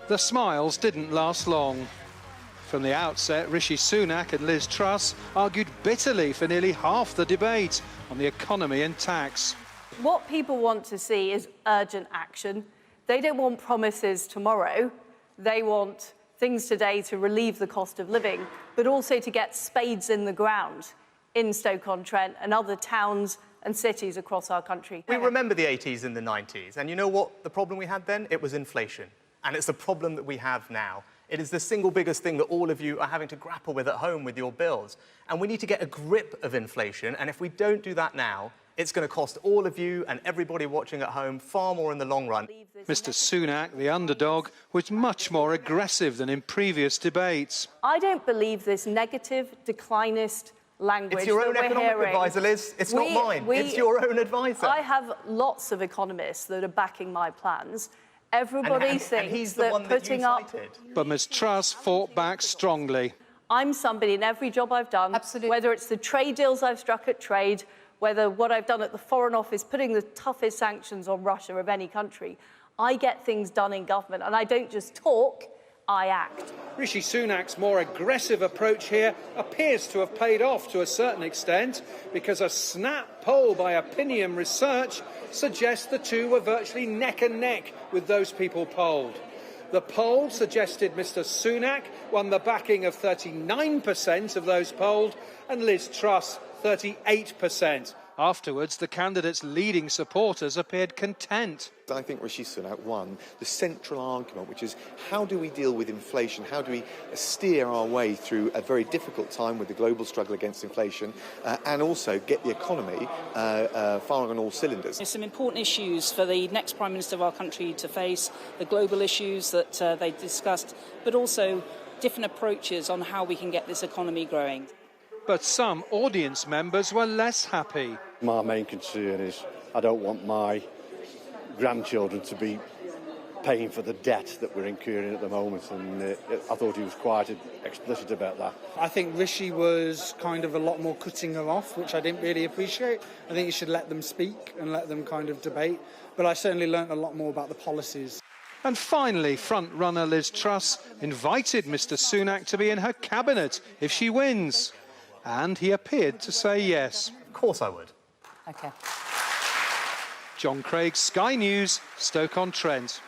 The smiles didn't last long. From the outset, Rishi Sunak and Liz Truss argued bitterly for nearly half the debate on the economy and tax. What people want to see is urgent action. They don't want promises tomorrow. They want things today to relieve the cost of living, but also to get spades in the ground in Stoke-on-Trent and other towns and cities across our country. We remember the 80s and the 90s, and you know what the problem we had then? It was inflation. And it's the problem that we have now. It is the single biggest thing that all of you are having to grapple with at home with your bills. And we need to get a grip of inflation, and if we don't do that now, it's going to cost all of you and everybody watching at home far more in the long run. Mr Sunak, the underdog, was much more aggressive than in previous debates. I don't believe this negative, declinist language. It's your own that we're economic hearing. advisor, Liz. It's not mine. It's your own advisor. I have lots of economists that are backing my plans. Everybody thinks he's the one that you cited. But Ms Truss fought back strongly. I'm somebody in every job I've done, whether it's the trade deals I've struck at trade, whether what I've done at the Foreign Office, putting the toughest sanctions on Russia of any country, I get things done in government, and I don't just talk, I act. Rishi Sunak's more aggressive approach here appears to have paid off to a certain extent, because a snap poll by Opinium research suggests the two were virtually neck and neck with those people polled. The poll suggested Mr Sunak won the backing of 39% of those polled and Liz Truss 38%. Afterwards, the candidate's leading supporters appeared content. I think Rishi Sunak won the central argument, which is how do we deal with inflation? How do we steer our way through a very difficult time with the global struggle against inflation and also get the economy firing on all cylinders? There's some important issues for the next Prime Minister of our country to face, the global issues that they discussed, but also different approaches on how we can get this economy growing. But some audience members were less happy. My main concern is I don't want my grandchildren to be paying for the debt that we're incurring at the moment, and I thought he was quite explicit about that. I think Rishi was kind of a lot more cutting her off, which I didn't really appreciate. I think you should let them speak and let them kind of debate, but I certainly learnt a lot more about the policies. And finally, front-runner Liz Truss invited Mr Sunak to be in her cabinet if she wins. And he appeared to say yes. Of course I would. OK. John Craig, Sky News, Stoke-on-Trent.